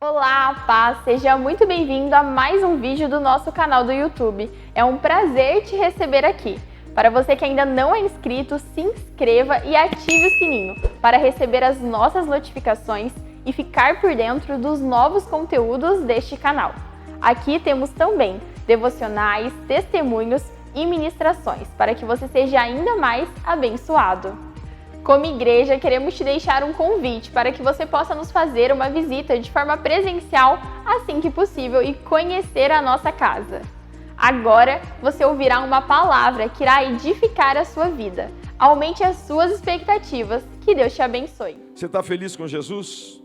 Olá, paz! Seja muito bem-vindo a mais um vídeo do nosso canal do YouTube. É um prazer te receber aqui. Para você que ainda não é inscrito, se inscreva e ative o sininho para receber as nossas notificações e ficar por dentro dos novos conteúdos deste canal. Aqui temos também devocionais, testemunhos e ministrações para que você seja ainda mais abençoado. Como igreja, queremos te deixar um convite para que você possa nos fazer uma visita de forma presencial assim que possível e conhecer a nossa casa. Agora você ouvirá uma palavra que irá edificar a sua vida. Aumente as suas expectativas. Que Deus te abençoe. Você está feliz com Jesus?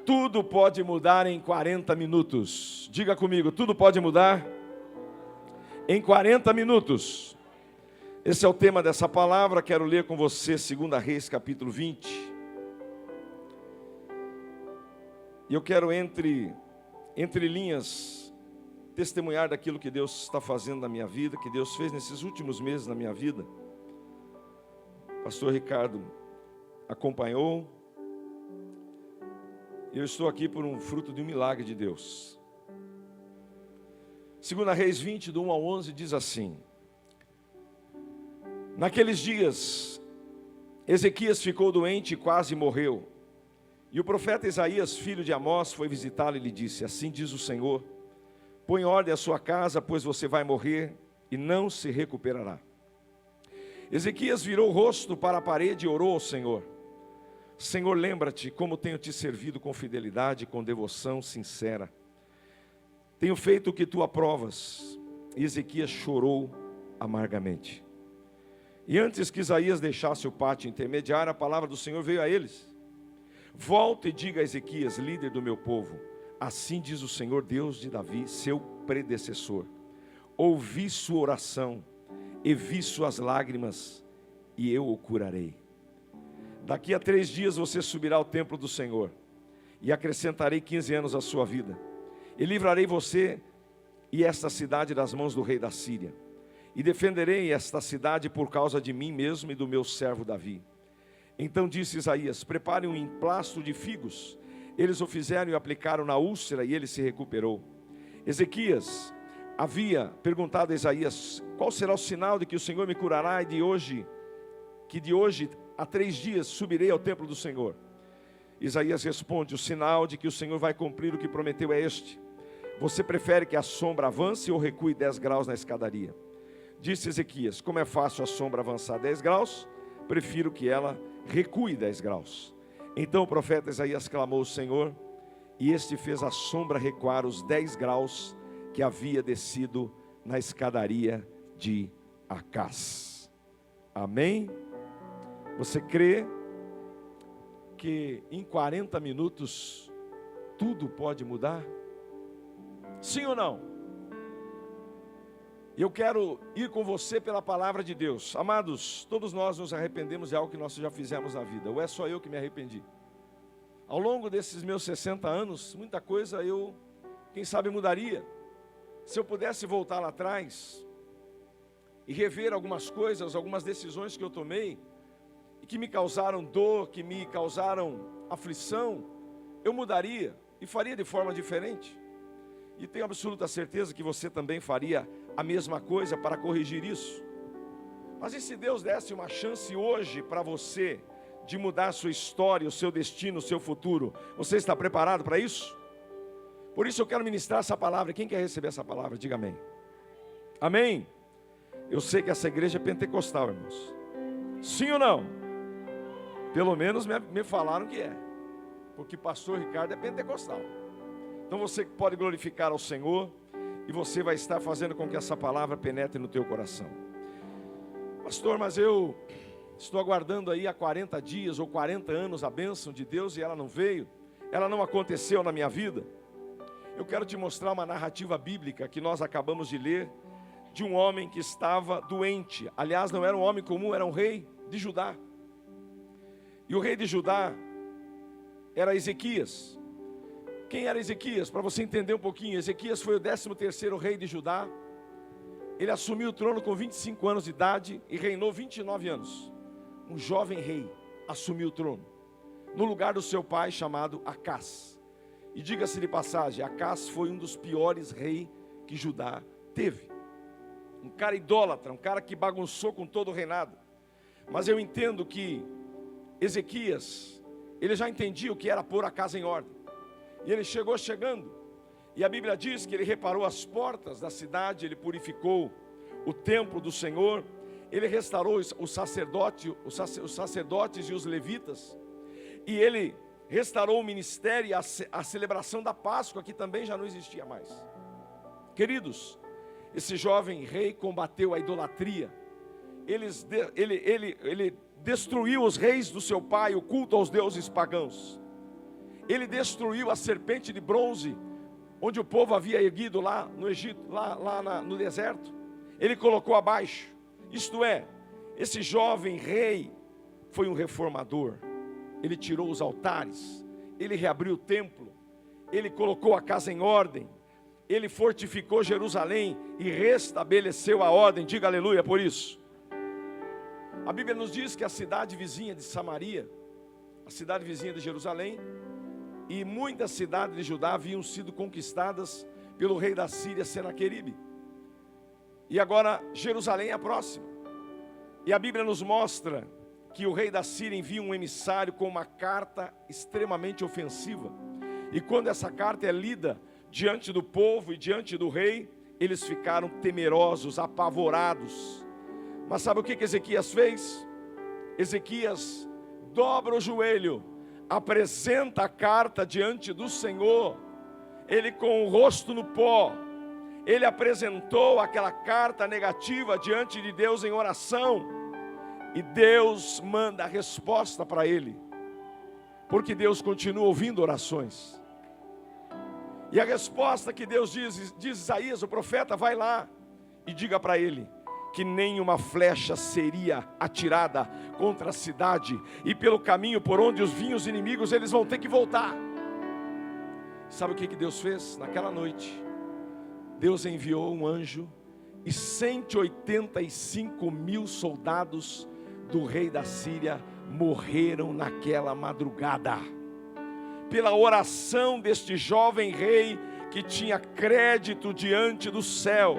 Tudo pode mudar em 40 minutos. Diga comigo, tudo pode mudar em 40 minutos. Esse é o tema dessa palavra. Quero ler com você 2 Reis, capítulo 20. E eu quero, entre linhas, testemunhar daquilo que Deus está fazendo na minha vida, que Deus fez nesses últimos meses na minha vida. Pastor Ricardo acompanhou. Eu estou aqui por um fruto de um milagre de Deus. 2 Reis 20, do 1 ao 11, diz assim: Naqueles dias, Ezequias ficou doente e quase morreu. E o profeta Isaías, filho de Amós, foi visitá-lo e lhe disse: Assim diz o Senhor, põe em ordem a sua casa, pois você vai morrer e não se recuperará. Ezequias virou o rosto para a parede e orou ao Senhor: Senhor, lembra-te como tenho te servido com fidelidade, com devoção sincera. Tenho feito o que tu aprovas. E Ezequias chorou amargamente. E antes que Isaías deixasse o pátio intermediário, a palavra do Senhor veio a eles: Volta e diga a Ezequias, líder do meu povo: Assim diz o Senhor, Deus de Davi, seu predecessor: Ouvi sua oração e vi suas lágrimas, e eu o curarei. Daqui a 3 dias você subirá ao templo do Senhor, e acrescentarei 15 anos à sua vida, e livrarei você e esta cidade das mãos do rei da Síria. E defenderei esta cidade por causa de mim mesmo e do meu servo Davi. Então disse Isaías: Preparem um emplasto de figos. Eles o fizeram e aplicaram na úlcera, e ele se recuperou. Ezequias havia perguntado a Isaías: Qual será o sinal de que o Senhor me curará, e de hoje a 3 dias subirei ao templo do Senhor? Isaías responde: O sinal de que o Senhor vai cumprir o que prometeu é este: Você prefere que a sombra avance ou recue 10 graus na escadaria? Disse Ezequias: Como é fácil a sombra avançar 10 graus, prefiro que ela recue 10 graus. Então o profeta Isaías clamou ao Senhor, e este fez a sombra recuar os 10 graus que havia descido na escadaria de Acás. Amém? Você crê que em 40 minutos tudo pode mudar? Sim ou não? E eu quero ir com você pela palavra de Deus. Amados, todos nós nos arrependemos de algo que nós já fizemos na vida. Ou é só eu que me arrependi? Ao longo desses meus 60 anos, muita coisa eu, quem sabe, mudaria. Se eu pudesse voltar lá atrás e rever algumas coisas, algumas decisões que eu tomei, e que me causaram dor, que me causaram aflição, eu mudaria e faria de forma diferente. E tenho absoluta certeza que você também faria a mesma coisa para corrigir isso. Mas e se Deus desse uma chance hoje para você de mudar a sua história, o seu destino, o seu futuro? Você está preparado para isso? Por isso eu quero ministrar essa palavra. Quem quer receber essa palavra? Diga amém. Amém? Eu sei que essa igreja é pentecostal, irmãos. Sim ou não? Pelo menos me falaram que é. Porque pastor Ricardo é pentecostal. Então você pode glorificar ao Senhor, e você vai estar fazendo com que essa palavra penetre no teu coração. Pastor, mas eu estou aguardando aí há 40 dias ou 40 anos a bênção de Deus e ela não veio, ela não aconteceu na minha vida. Eu quero te mostrar uma narrativa bíblica que nós acabamos de ler, de um homem que estava doente. Aliás, não era um homem comum, era um rei de Judá. E o rei de Judá era Ezequias. Quem era Ezequias? Para você entender um pouquinho, Ezequias foi o 13º rei de Judá. Ele assumiu o trono com 25 anos de idade e reinou 29 anos. Um jovem rei assumiu o trono, no lugar do seu pai chamado Acás. E diga-se de passagem, Acás foi um dos piores reis que Judá teve. Um cara idólatra, um cara que bagunçou com todo o reinado. Mas eu entendo que Ezequias, ele já entendia o que era pôr a casa em ordem. E ele chegando. E a Bíblia diz que ele reparou as portas da cidade, ele purificou o templo do Senhor, ele restaurou os sacerdotes e os levitas, e ele restaurou o ministério e a celebração da Páscoa, que também já não existia mais. Queridos, esse jovem rei combateu a idolatria, ele destruiu os reis do seu pai, o culto aos deuses pagãos. Ele destruiu a serpente de bronze, onde o povo havia erguido lá no Egito, no deserto. Ele colocou abaixo. Isto é, esse jovem rei foi um reformador. Ele tirou os altares, ele reabriu o templo, ele colocou a casa em ordem, ele fortificou Jerusalém e restabeleceu a ordem. Diga aleluia por isso. A Bíblia nos diz que a cidade vizinha de Samaria, a cidade vizinha de Jerusalém, e muitas cidades de Judá haviam sido conquistadas pelo rei da Síria, Senaqueribe. E agora Jerusalém é a próxima. E a Bíblia nos mostra que o rei da Síria envia um emissário com uma carta extremamente ofensiva. E quando essa carta é lida diante do povo e diante do rei, eles ficaram temerosos, apavorados. Mas sabe o que Ezequias fez? Ezequias dobra o joelho, apresenta a carta diante do Senhor. Ele com o rosto no pó, ele apresentou aquela carta negativa diante de Deus em oração, e Deus manda a resposta para ele, porque Deus continua ouvindo orações. E a resposta que Deus diz Isaías, o profeta: vai lá e diga para ele que nenhuma flecha seria atirada contra a cidade, e pelo caminho por onde os vinham os inimigos, eles vão ter que voltar. Sabe o que Deus fez? Naquela noite, Deus enviou um anjo, e 185 mil soldados do rei da Síria morreram naquela madrugada, pela oração deste jovem rei, que tinha crédito diante do céu.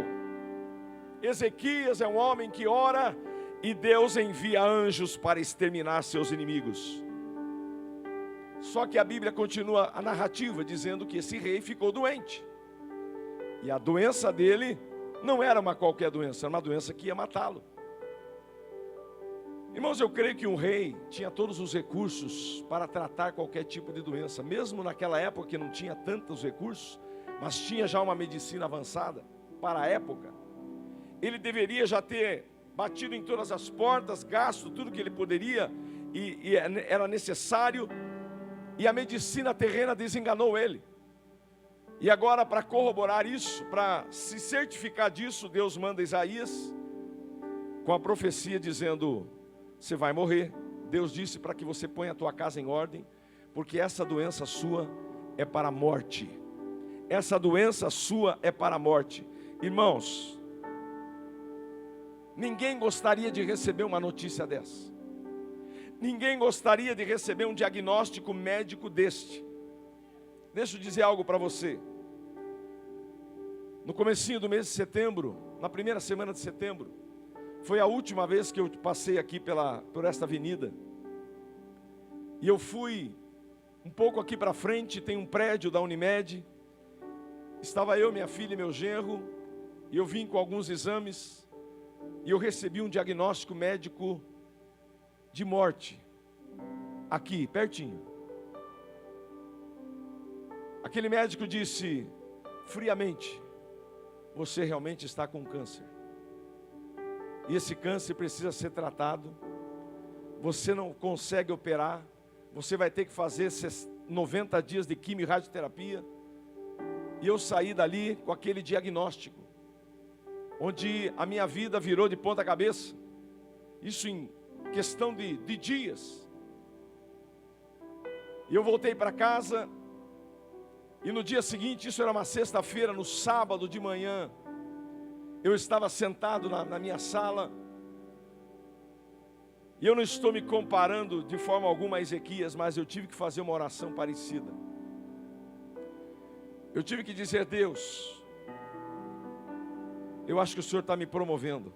Ezequias é um homem que ora, e Deus envia anjos para exterminar seus inimigos. Só que a Bíblia continua a narrativa dizendo que esse rei ficou doente. E a doença dele não era uma qualquer doença, era uma doença que ia matá-lo. Irmãos, eu creio que um rei tinha todos os recursos para tratar qualquer tipo de doença. Mesmo naquela época que não tinha tantos recursos, mas tinha já uma medicina avançada para a época. Ele deveria já ter batido em todas as portas, gasto tudo que ele poderia, e era necessário, e a medicina terrena desenganou ele. E agora, para corroborar isso, para se certificar disso, Deus manda Isaías com a profecia dizendo: você vai morrer. Deus disse para que você ponha a tua casa em ordem, porque essa doença sua é para a morte. Essa doença sua é para a morte. Irmãos, ninguém gostaria de receber uma notícia dessa. Ninguém gostaria de receber um diagnóstico médico deste. Deixa eu dizer algo para você. No comecinho do mês de setembro, na primeira semana de setembro, foi a última vez que eu passei aqui por esta avenida. E eu fui um pouco aqui para frente, tem um prédio da Unimed. Estava eu, minha filha e meu genro, e eu vim com alguns exames, e eu recebi um diagnóstico médico de morte, aqui, pertinho. Aquele médico disse friamente: você realmente está com câncer. E esse câncer precisa ser tratado. Você não consegue operar. Você vai ter que fazer 90 dias de quimio e radioterapia. E eu saí dali com aquele diagnóstico, onde a minha vida virou de ponta cabeça. Isso em questão de dias. E eu voltei para casa. E no dia seguinte, isso era uma sexta-feira, no sábado de manhã, eu estava sentado na minha sala. E eu não estou me comparando de forma alguma a Ezequias, mas eu tive que fazer uma oração parecida. Eu tive que dizer: Deus, eu acho que o Senhor está me promovendo.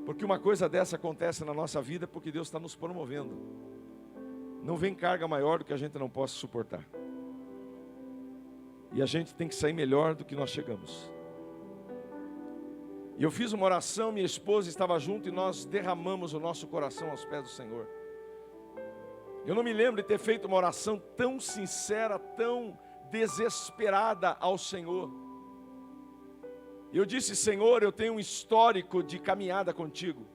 Porque uma coisa dessa acontece na nossa vida porque Deus está nos promovendo. Não vem carga maior do que a gente não possa suportar. E a gente tem que sair melhor do que nós chegamos. E eu fiz uma oração, minha esposa estava junto e nós derramamos o nosso coração aos pés do Senhor. Eu não me lembro de ter feito uma oração tão sincera, tão desesperada ao Senhor. Eu disse: Senhor, eu tenho um histórico de caminhada contigo.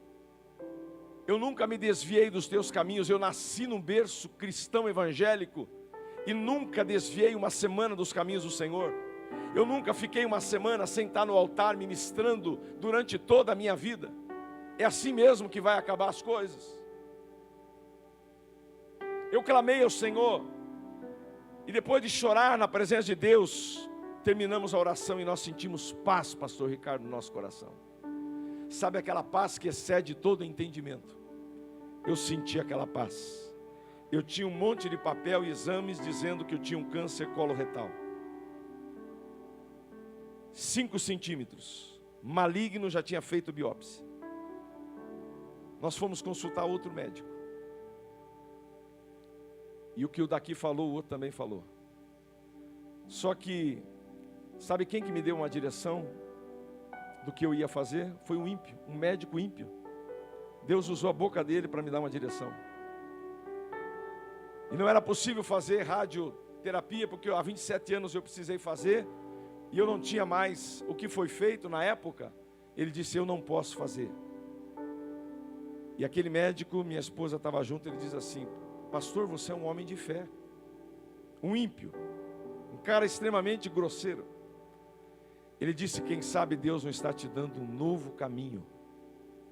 Eu nunca me desviei dos teus caminhos. Eu nasci num berço cristão evangélico e nunca desviei uma semana dos caminhos do Senhor. Eu nunca fiquei uma semana sem estar no altar ministrando durante toda a minha vida. É assim mesmo que vai acabar as coisas. Eu clamei ao Senhor e depois de chorar na presença de Deus, terminamos a oração e nós sentimos paz, pastor Ricardo, no nosso coração. Sabe aquela paz que excede todo entendimento? Eu senti aquela paz. Eu tinha um monte de papel e exames dizendo que eu tinha um câncer coloretal. 5 centímetros. Maligno, já tinha feito biópsia. Nós fomos consultar outro médico. E o que o daqui falou, o outro também falou. Só que, sabe quem que me deu uma direção do que eu ia fazer? Foi um ímpio, um médico ímpio. Deus usou a boca dele para me dar uma direção. E não era possível fazer radioterapia, porque há 27 anos eu precisei fazer, e eu não tinha mais o que foi feito na época. Ele disse: eu não posso fazer. E aquele médico, minha esposa estava junto, ele diz assim: pastor, você é um homem de fé, um ímpio, um cara extremamente grosseiro. Ele disse: quem sabe Deus não está te dando um novo caminho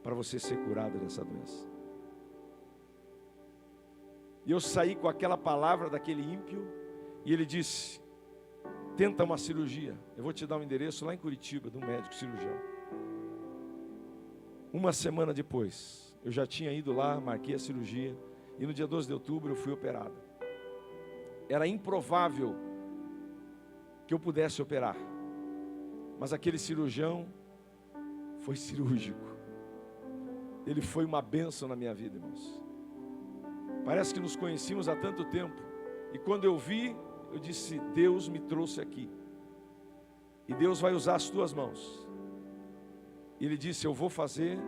para você ser curado dessa doença. E eu saí com aquela palavra daquele ímpio, e ele disse: tenta uma cirurgia, eu vou te dar um endereço lá em Curitiba, de um médico cirurgião. Uma semana depois, eu já tinha ido lá, marquei a cirurgia, e no dia 12 de outubro eu fui operado. Era improvável que eu pudesse operar, mas aquele cirurgião foi cirúrgico. Ele foi uma bênção na minha vida, irmãos. Parece que nos conhecíamos há tanto tempo. E quando eu vi, eu disse: Deus me trouxe aqui. E Deus vai usar as tuas mãos. E ele disse: eu vou fazer.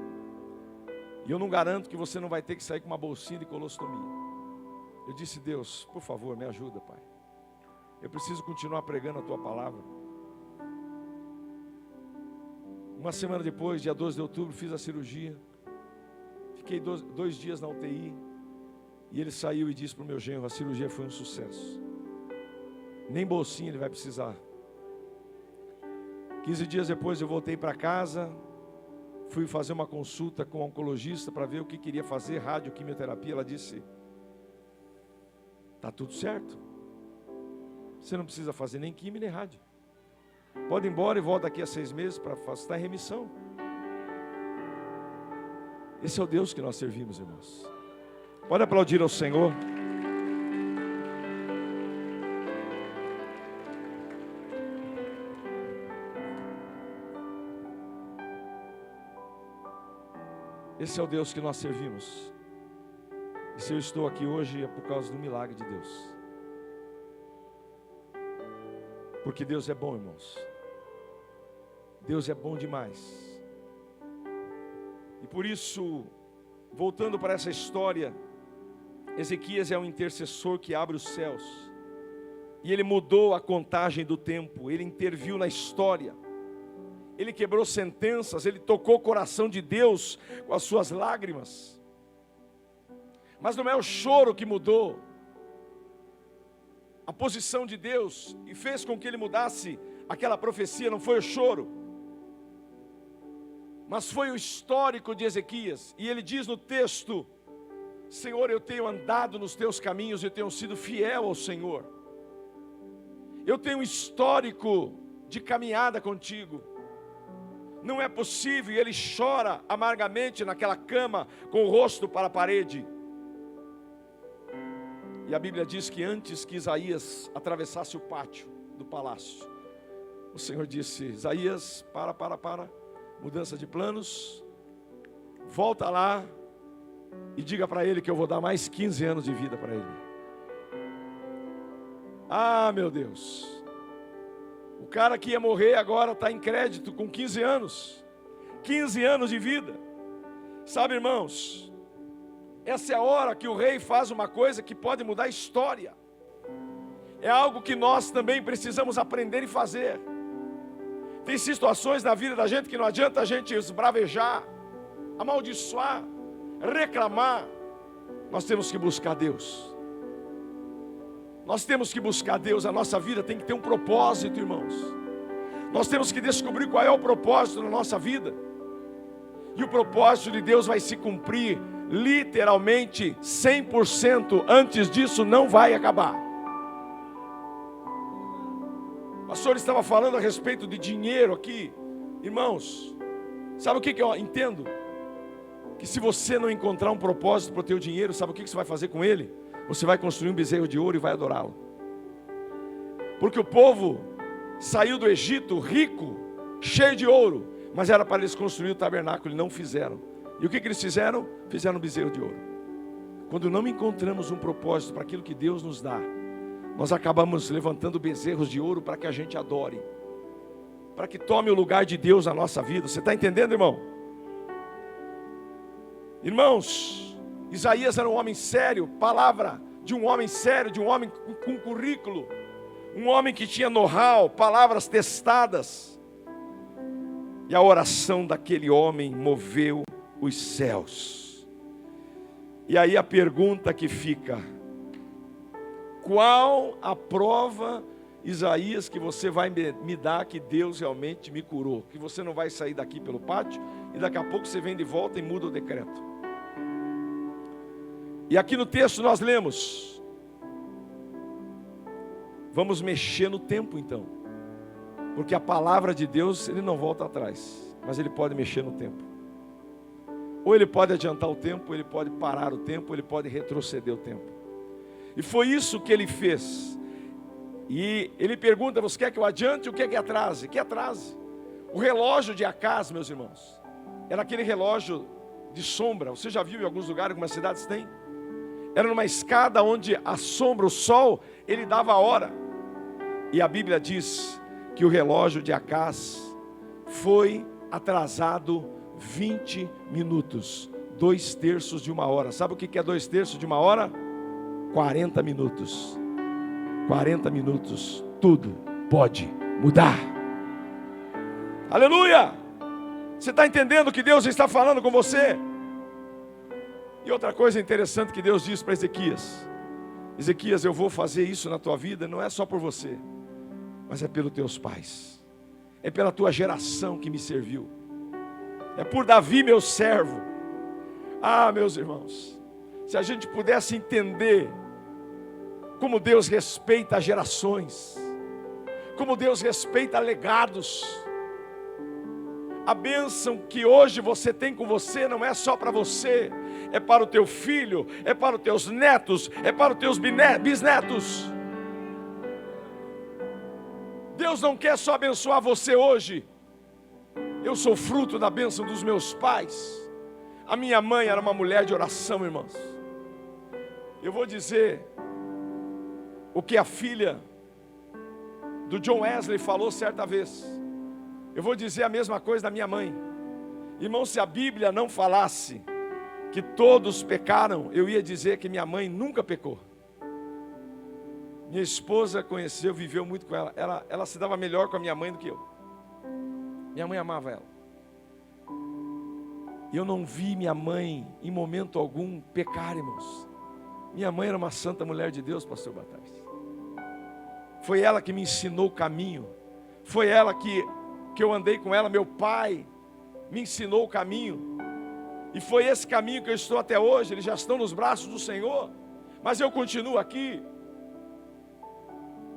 E eu não garanto que você não vai ter que sair com uma bolsinha de colostomia. Eu disse: Deus, por favor, me ajuda, Pai. Eu preciso continuar pregando a tua palavra. Uma semana depois, dia 12 de outubro, fiz a cirurgia. Fiquei 2 dias na UTI. E ele saiu e disse para o meu genro: a cirurgia foi um sucesso. Nem bolsinha ele vai precisar. 15 dias depois eu voltei para casa. Fui fazer uma consulta com um oncologista para ver o que queria fazer, radioquimioterapia. Ela disse: está tudo certo. Você não precisa fazer nem quimio nem rádio. Pode ir embora e volta daqui a 6 meses para estar em remissão. Esse é o Deus que nós servimos, irmãos. Pode aplaudir ao Senhor. Esse é o Deus que nós servimos. E se eu estou aqui hoje é por causa do milagre de Deus. Porque Deus é bom, irmãos. Deus é bom demais. E por isso, voltando para essa história, Ezequias é um intercessor que abre os céus. E ele mudou a contagem do tempo. Ele interviu na história. Ele quebrou sentenças. Ele tocou o coração de Deus com as suas lágrimas. Mas não é o choro que mudou a posição de Deus e fez com que ele mudasse aquela profecia. Não foi o choro, mas foi o histórico de Ezequias. E ele diz no texto: Senhor, eu tenho andado nos teus caminhos, eu tenho sido fiel ao Senhor. Eu tenho um histórico de caminhada contigo. Não é possível. E ele chora amargamente naquela cama, com o rosto para a parede. E a Bíblia diz que antes que Isaías atravessasse o pátio do palácio. O Senhor disse: Isaías, para, mudança de planos, volta lá e diga para ele que eu vou dar mais 15 anos de vida para ele. Ah, meu Deus, o cara que ia morrer agora está em crédito com 15 anos, 15 anos de vida. Sabe, irmãos, essa é a hora que o rei faz uma coisa que pode mudar a história. É algo que nós também precisamos aprender e fazer. Tem situações na vida da gente que não adianta a gente esbravejar, amaldiçoar, reclamar. Nós temos que buscar Deus. Nós temos que buscar Deus. A nossa vida tem que ter um propósito, irmãos. Nós temos que descobrir qual é o propósito da nossa vida. E o propósito de Deus vai se cumprir literalmente 100%. Antes disso não vai acabar. O pastor estava falando a respeito de dinheiro aqui. Irmãos, sabe o que eu entendo? Que se você não encontrar um propósito para o teu dinheiro, sabe o que você vai fazer com ele? Você vai construir um bezerro de ouro e vai adorá-lo. Porque o povo saiu do Egito rico, cheio de ouro, mas era para eles construir o tabernáculo e não fizeram. E o que eles fizeram? Fizeram um bezerro de ouro. Quando não encontramos um propósito para aquilo que Deus nos dá, nós acabamos levantando bezerros de ouro para que a gente adore, para que tome o lugar de Deus na nossa vida. Você está entendendo, irmão? Irmãos, Isaías era um homem sério, palavra de um homem sério, de um homem com currículo, um homem que tinha know-how, palavras testadas. E a oração daquele homem moveu os céus. E aí a pergunta que fica: qual a prova, Isaías, que você vai me dar que Deus realmente me curou? Que você não vai sair daqui pelo pátio e daqui a pouco você vem de volta e muda o decreto. E aqui no texto nós lemos, vamos mexer no tempo então, porque a palavra de Deus, ele não volta atrás, mas ele pode mexer no tempo. Ou ele pode adiantar o tempo, ou ele pode parar o tempo, ou ele pode retroceder o tempo. E foi isso que ele fez. E ele pergunta: você quer que eu adiante ou quer que atrase? Que atrase. O relógio de Acaz, meus irmãos, era aquele relógio de sombra. Você já viu em alguns lugares, algumas cidades tem? Era numa escada onde a sombra, o sol, ele dava a hora. E a Bíblia diz que o relógio de Acaz foi atrasado 20 minutos, 2/3 de uma hora. Sabe o que é 2/3 de uma hora? 40 minutos. 40 minutos, tudo pode mudar. Aleluia! Você está entendendo que Deus está falando com você? E outra coisa interessante que Deus diz para Ezequias: Ezequias, eu vou fazer isso na tua vida, não é só por você, mas é pelos teus pais, é pela tua geração que me serviu, é por Davi meu servo. Ah, meus irmãos, se a gente pudesse entender como Deus respeita gerações, como Deus respeita legados. A bênção que hoje você tem com você não é só para você, é para o teu filho, é para os teus netos, é para os teus bisnetos. Deus não quer só abençoar você hoje. Eu sou fruto da bênção dos meus pais. A minha mãe era uma mulher de oração, irmãos. Eu vou dizer o que a filha do John Wesley falou certa vez. Eu vou dizer a mesma coisa da minha mãe. Irmão, se a Bíblia não falasse que todos pecaram, eu ia dizer que minha mãe nunca pecou. Minha esposa conheceu, viveu muito com ela. Ela se dava melhor com a minha mãe do que eu. Minha mãe amava ela. Eu não vi minha mãe em momento algum pecar, irmãos. Minha mãe era uma santa mulher de Deus, pastor Batares. Foi ela que me ensinou o caminho. Foi ela que eu andei com ela. Meu pai me ensinou o caminho. E foi esse caminho que eu estou até hoje. Eles já estão nos braços do Senhor, mas eu continuo aqui.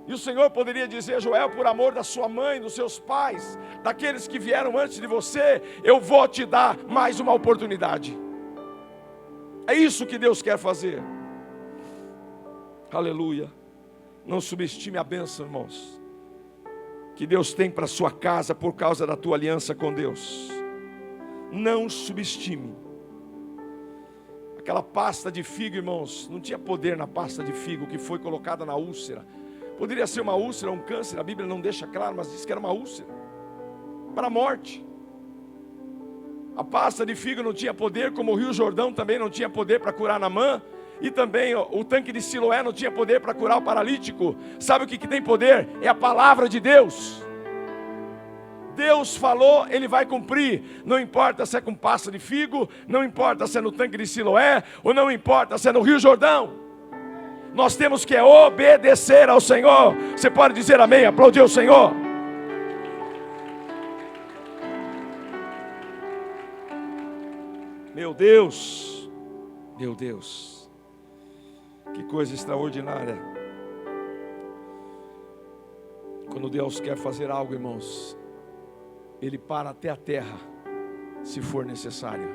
E o Senhor poderia dizer: Joel, por amor da sua mãe, dos seus pais, daqueles que vieram antes de você, eu vou te dar mais uma oportunidade. É isso que Deus quer fazer. Aleluia. Não subestime a bênção, irmãos. que Deus tem para a sua casa por causa da tua aliança com Deus. Não subestime. Aquela pasta de figo, irmãos, não tinha poder na pasta de figo que foi colocada na úlcera. Poderia ser uma úlcera, um câncer, a Bíblia não deixa claro, mas diz que era uma úlcera para a morte. A pasta de figo não tinha poder, como o Rio Jordão também não tinha poder para curar Naamã. E também o tanque de Siloé não tinha poder para curar o paralítico. Sabe o que tem poder? É a palavra de Deus. Deus falou, Ele vai cumprir. Não importa se é com pasta de figo, não importa se é no tanque de Siloé, ou não importa se é no Rio Jordão. Nós temos que obedecer ao Senhor. Você pode dizer amém, aplaudir o Senhor. Meu Deus, meu Deus. Que coisa extraordinária. Quando Deus quer fazer algo, irmãos, Ele para até a terra, se for necessário.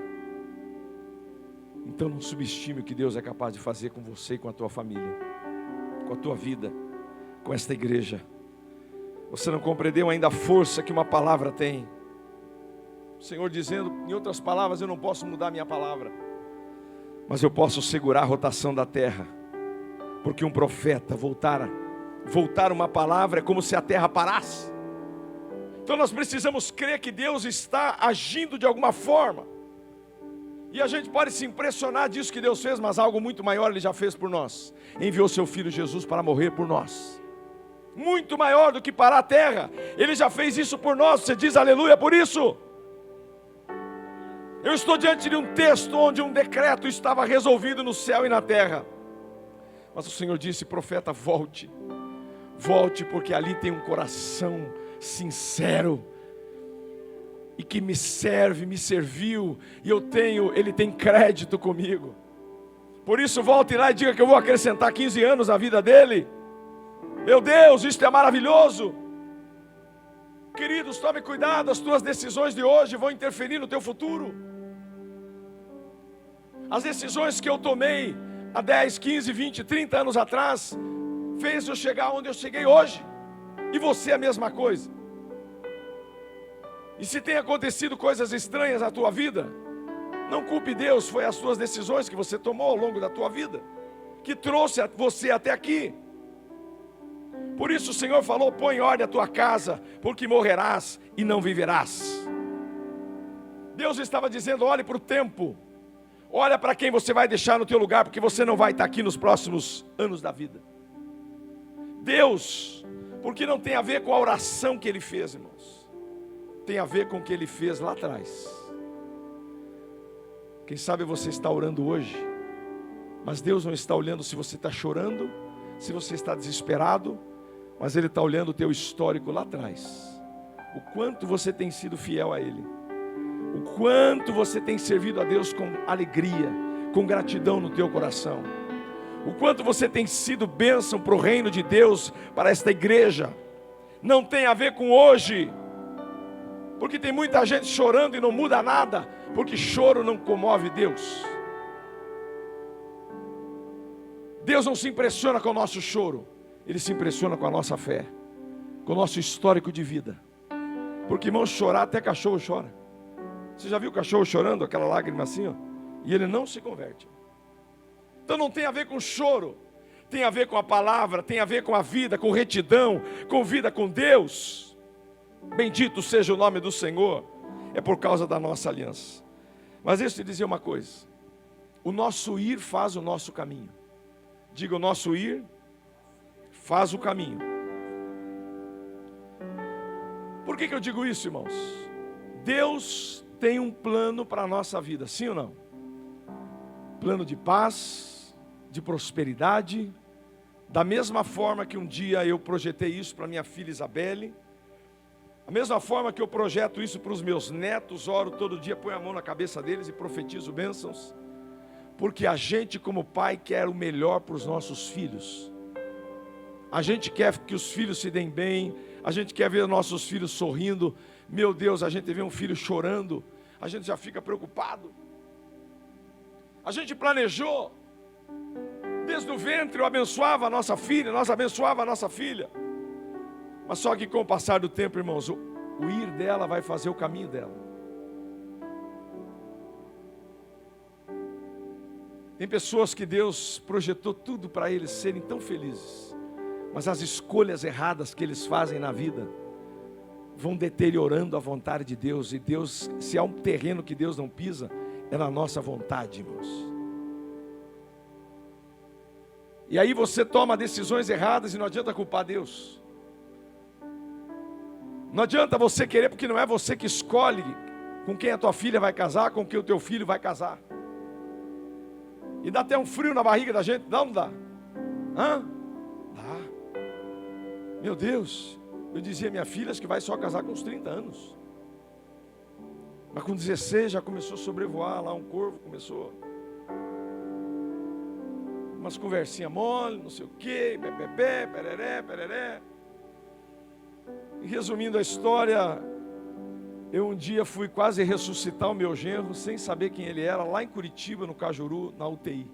Então não subestime o que Deus é capaz de fazer com você e com a tua família, com a tua vida, com esta igreja. Você não compreendeu ainda a força que uma palavra tem. O Senhor dizendo, em outras palavras, eu não posso mudar minha palavra, mas eu posso segurar a rotação da terra. Porque um profeta voltar uma palavra é como se a terra parasse. Então nós precisamos crer que Deus está agindo de alguma forma. E a gente pode se impressionar disso que Deus fez, mas algo muito maior Ele já fez por nós. Enviou seu Filho Jesus para morrer por nós. Muito maior do que parar a terra. Ele já fez isso por nós. Você diz aleluia por isso? Eu estou diante de um texto onde um decreto estava resolvido no céu e na terra. Mas o Senhor disse, profeta, volte. Volte, porque ali tem um coração sincero. E que me serve, me serviu. E Ele tem crédito comigo. Por isso volte lá e diga que eu vou acrescentar 15 anos na vida dele. Meu Deus, isto é maravilhoso. Queridos, tome cuidado, as tuas decisões de hoje vão interferir no teu futuro. As decisões que eu tomei há 10, 15, 20, 30 anos atrás, fez eu chegar onde eu cheguei hoje. E você a mesma coisa. E se tem acontecido coisas estranhas na tua vida, não culpe Deus, foi as tuas decisões que você tomou ao longo da tua vida, que trouxe você até aqui. Por isso o Senhor falou, põe em ordem a tua casa, porque morrerás e não viverás. Deus estava dizendo, olhe para o tempo. Olha para quem você vai deixar no teu lugar, porque você não vai estar aqui nos próximos anos da vida. Deus, porque não tem a ver com a oração que Ele fez, irmãos. Tem a ver com o que Ele fez lá atrás. Quem sabe você está orando hoje, mas Deus não está olhando se você está chorando, se você está desesperado, mas Ele está olhando o teu histórico lá atrás. O quanto você tem sido fiel a Ele. O quanto você tem servido a Deus com alegria, com gratidão no teu coração. O quanto você tem sido bênção para o reino de Deus, para esta igreja. Não tem a ver com hoje. Porque tem muita gente chorando e não muda nada. Porque choro não comove Deus. Deus não se impressiona com o nosso choro. Ele se impressiona com a nossa fé. Com o nosso histórico de vida. Porque, irmão, chorar até cachorro chora. Você já viu o cachorro chorando, aquela lágrima assim, ó? E ele não se converte. Então não tem a ver com choro. Tem a ver com a palavra, tem a ver com a vida, com retidão, com vida com Deus. Bendito seja o nome do Senhor. É por causa da nossa aliança. Mas deixa eu te dizer uma coisa. O nosso ir faz o nosso caminho. Diga, o nosso ir faz o caminho. Por que eu digo isso, irmãos? Deus tem um plano para a nossa vida, sim ou não? Plano de paz, de prosperidade. Da mesma forma que um dia eu projetei isso para minha filha Isabelle, da mesma forma que eu projeto isso para os meus netos, oro todo dia, ponho a mão na cabeça deles e profetizo bênçãos. Porque a gente como pai quer o melhor para os nossos filhos. A gente quer que os filhos se deem bem, a gente quer ver nossos filhos sorrindo. Meu Deus, a gente vê um filho chorando, a gente já fica preocupado. A gente planejou, desde o ventre eu abençoava a nossa filha, nós abençoava a nossa filha. Mas só que com o passar do tempo, irmãos, o ir dela vai fazer o caminho dela. Tem pessoas que Deus projetou tudo para eles serem tão felizes, mas as escolhas erradas que eles fazem na vida vão deteriorando a vontade de Deus. E Deus, se há um terreno que Deus não pisa, é na nossa vontade, irmãos. E aí você toma decisões erradas e não adianta culpar Deus. Não adianta você querer, porque não é você que escolhe com quem a tua filha vai casar, com quem o teu filho vai casar. E dá até um frio na barriga da gente, dá ou não dá? Hã? Dá. Meu Deus, eu dizia à minha filha, acho que vai só casar com uns 30 anos. Mas com 16 já começou a sobrevoar lá, um corvo começou. Umas conversinhas mole, não sei o quê, pepepé, pereré, pereré. E resumindo a história, eu um dia fui quase ressuscitar o meu genro, sem saber quem ele era, lá em Curitiba, no Cajuru, na UTI.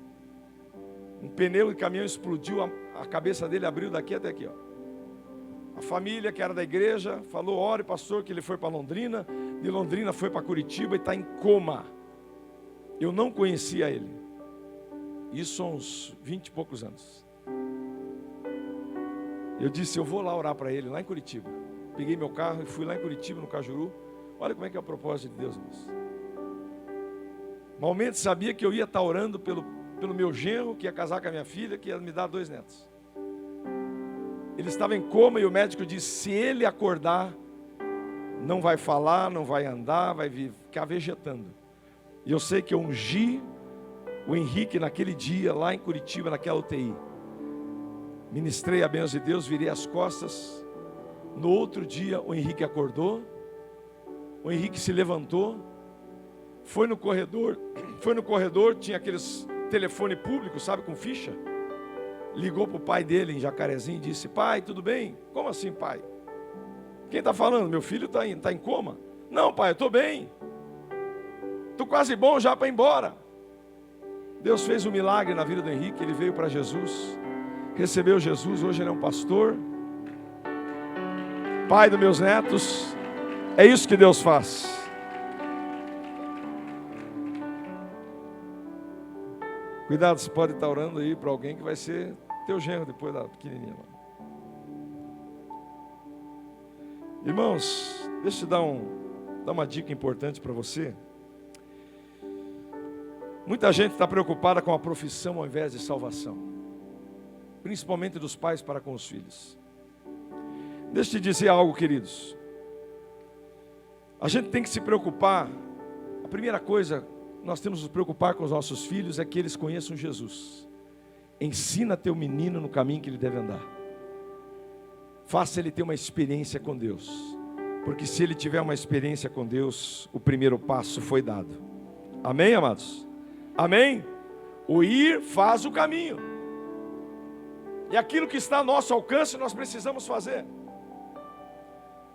Um pneu de caminhão explodiu, a cabeça dele abriu daqui até aqui, ó. A família que era da igreja falou: ore, pastor, que ele foi para Londrina, de Londrina foi para Curitiba e está em coma. Eu não conhecia ele. Isso há uns 20 e poucos anos. Eu disse: eu vou lá orar para ele, lá em Curitiba. Peguei meu carro e fui lá em Curitiba, no Cajuru. Olha como é que é o propósito de Deus, irmãos. Malmente sabia que eu ia estar orando pelo meu genro, que ia casar com a minha filha, que ia me dar 2 netos. Ele estava em coma e o médico disse: se ele acordar, não vai falar, não vai andar, vai ficar vegetando. E eu sei que eu ungi o Henrique naquele dia, lá em Curitiba, naquela UTI. Ministrei a bênção de Deus, virei as costas. No outro dia, o Henrique acordou. O Henrique se levantou. Foi no corredor, tinha aqueles telefone público, sabe, com ficha. Ligou para o pai dele em Jacarezinho e disse: pai, tudo bem? Como assim, pai? Quem está falando? Meu filho está em coma. Não, pai, eu estou bem. Estou quase bom já para ir embora. Deus fez um milagre na vida do Henrique. Ele veio para Jesus, recebeu Jesus. Hoje ele é um pastor, pai dos meus netos. É isso que Deus faz. Cuidado, você pode estar orando aí para alguém que vai ser teu genro depois da pequenininha. Irmãos, deixa eu dar uma dica importante para você. Muita gente está preocupada com a profissão ao invés de salvação, principalmente dos pais para com os filhos. Deixa eu te dizer algo, queridos. A gente tem que se preocupar. A primeira coisa nós temos que nos preocupar com os nossos filhos é que eles conheçam Jesus. Ensina teu menino no caminho que ele deve andar. Faça ele ter uma experiência com Deus, porque se ele tiver uma experiência com Deus, o primeiro passo foi dado. Amém, amados? Amém? O ir faz o caminho, e aquilo que está ao nosso alcance nós precisamos fazer.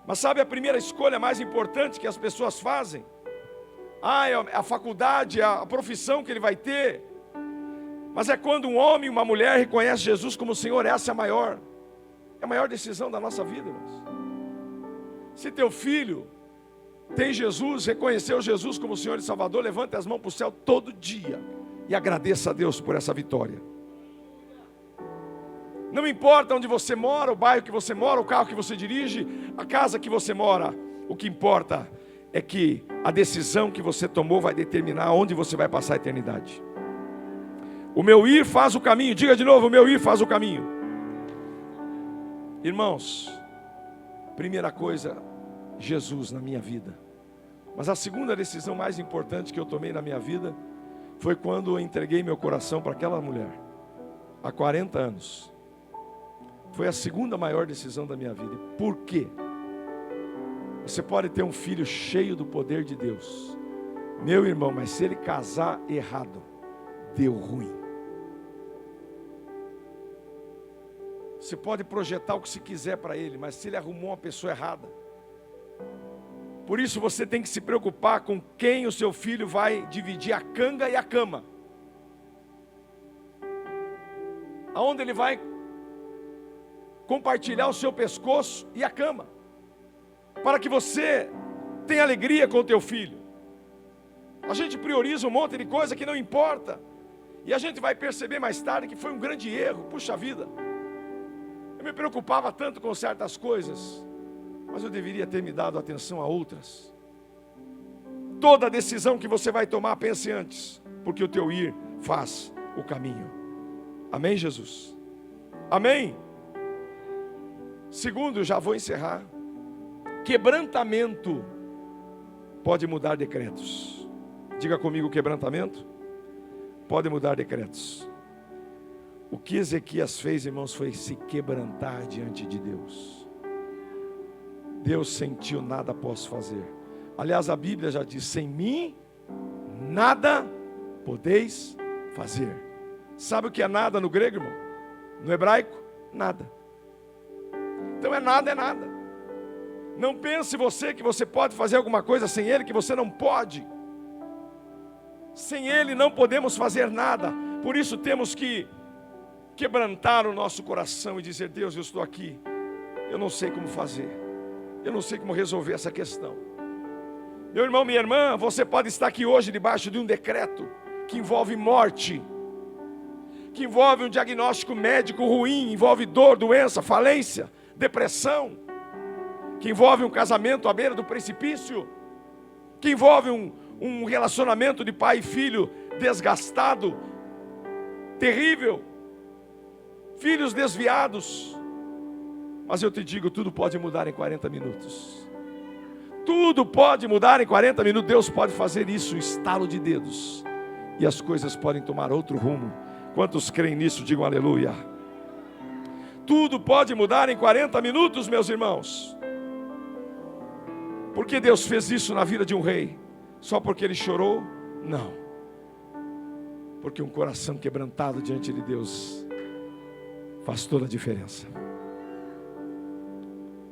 Mas sabe a primeira escolha mais importante que as pessoas fazem? É a faculdade, a profissão que ele vai ter. Mas é quando um homem e uma mulher reconhecem Jesus como Senhor. Essa é a maior decisão da nossa vida, irmãos. Se teu filho tem Jesus, reconheceu Jesus como Senhor e Salvador, levante as mãos para o céu todo dia e agradeça a Deus por essa vitória. Não importa onde você mora, o bairro que você mora, o carro que você dirige, a casa que você mora. O que importa é que a decisão que você tomou vai determinar onde você vai passar a eternidade. O meu ir faz o caminho. Diga de novo: o meu ir faz o caminho. Irmãos, primeira coisa, Jesus na minha vida. Mas a segunda decisão mais importante que eu tomei na minha vida foi quando eu entreguei meu coração para aquela mulher, há 40 anos. Foi a segunda maior decisão da minha vida. Por quê? Você pode ter um filho cheio do poder de Deus, meu irmão, mas se ele casar errado, deu ruim. Você pode projetar o que se quiser para ele, mas se ele arrumou uma pessoa errada. Por isso você tem que se preocupar com quem o seu filho vai dividir a canga e a cama. Aonde ele vai compartilhar o seu pescoço e a cama, para que você tenha alegria com o teu filho. A gente prioriza um monte de coisa que não importa, e a gente vai perceber mais tarde que foi um grande erro. Puxa vida, eu me preocupava tanto com certas coisas, mas eu deveria ter me dado atenção a outras. Toda decisão que você vai tomar, pense antes, porque o teu ir faz o caminho. Amém, Jesus? Amém? Segundo, já vou encerrar. Quebrantamento pode mudar decretos. Diga comigo, quebrantamento pode mudar decretos. O que Ezequias fez, irmãos, foi se quebrantar diante de Deus. Deus sentiu: nada posso fazer. Aliás, a Bíblia já diz: sem mim nada podeis fazer. Sabe o que é nada no grego, irmão? No hebraico, nada. Então é nada. Não pense você que você pode fazer alguma coisa sem Ele, que você não pode. Sem Ele não podemos fazer nada. Por isso temos que quebrantar o nosso coração e dizer: Deus, eu estou aqui, eu não sei como fazer, eu não sei como resolver essa questão. Meu irmão, minha irmã, você pode estar aqui hoje debaixo de um decreto que envolve morte, que envolve um diagnóstico médico ruim, envolve dor, doença, falência, depressão, que envolve um casamento à beira do precipício, que envolve um relacionamento de pai e filho desgastado, terrível, filhos desviados. Mas eu te digo, tudo pode mudar em 40 minutos. Tudo pode mudar em 40 minutos. Deus pode fazer isso, um estalo de dedos, e as coisas podem tomar outro rumo. Quantos creem nisso, digam aleluia. Tudo pode mudar em 40 minutos, meus irmãos. Por que Deus fez isso na vida de um rei? Só porque ele chorou? Não. Porque um coração quebrantado diante de Deus faz toda a diferença.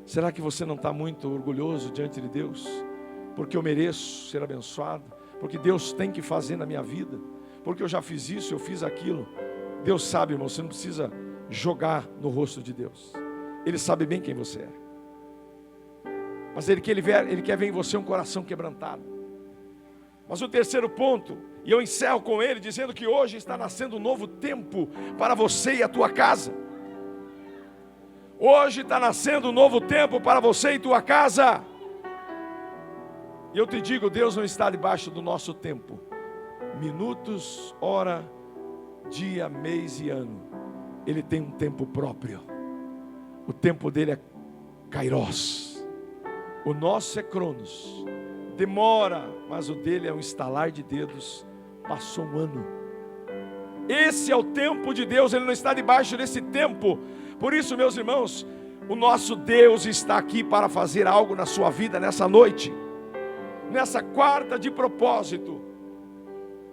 Será que você não está muito orgulhoso diante de Deus? Porque eu mereço ser abençoado, porque Deus tem que fazer na minha vida, porque eu já fiz isso, eu fiz aquilo. Deus sabe, irmão, você não precisa jogar no rosto de Deus. Ele sabe bem quem você é. Mas Ele quer ver em você um coração quebrantado. Mas o terceiro ponto, e eu encerro com ele dizendo que hoje está nascendo um novo tempo para você e a tua casa. Hoje está nascendo um novo tempo para você e tua casa. E eu te digo, Deus não está debaixo do nosso tempo. Minutos, hora, dia, mês e ano. Ele tem um tempo próprio. O tempo dele é Kairos. O nosso é Cronos. Demora, mas o dele é um estalar de dedos. Passou um ano. Esse é o tempo de Deus. Ele não está debaixo desse tempo. Por isso, meus irmãos, o nosso Deus está aqui para fazer algo na sua vida nessa noite, nessa quarta de propósito.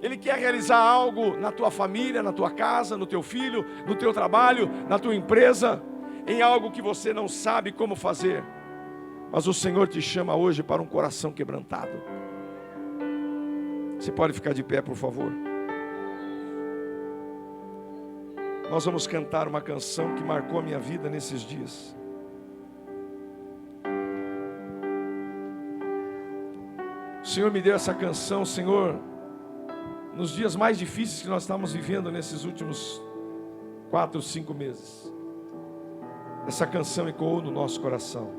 Ele quer realizar algo na tua família, na tua casa, no teu filho, no teu trabalho, na tua empresa, em algo que você não sabe como fazer. Mas o Senhor te chama hoje para um coração quebrantado. Você pode ficar de pé, por favor? Nós vamos cantar uma canção que marcou a minha vida nesses dias. O Senhor me deu essa canção, Senhor, nos dias mais difíceis que nós estamos vivendo nesses últimos 4 ou 5 meses. Essa canção ecoou no nosso coração.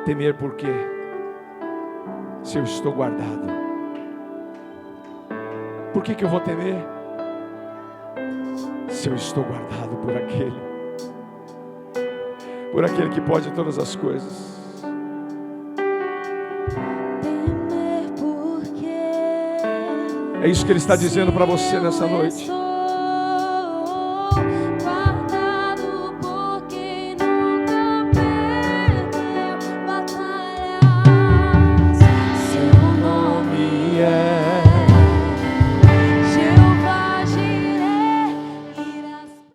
Temer por quê? Se eu estou guardado. Por que eu vou temer? Se eu estou guardado por aquele que pode todas as coisas. É isso que Ele está dizendo para você nessa noite.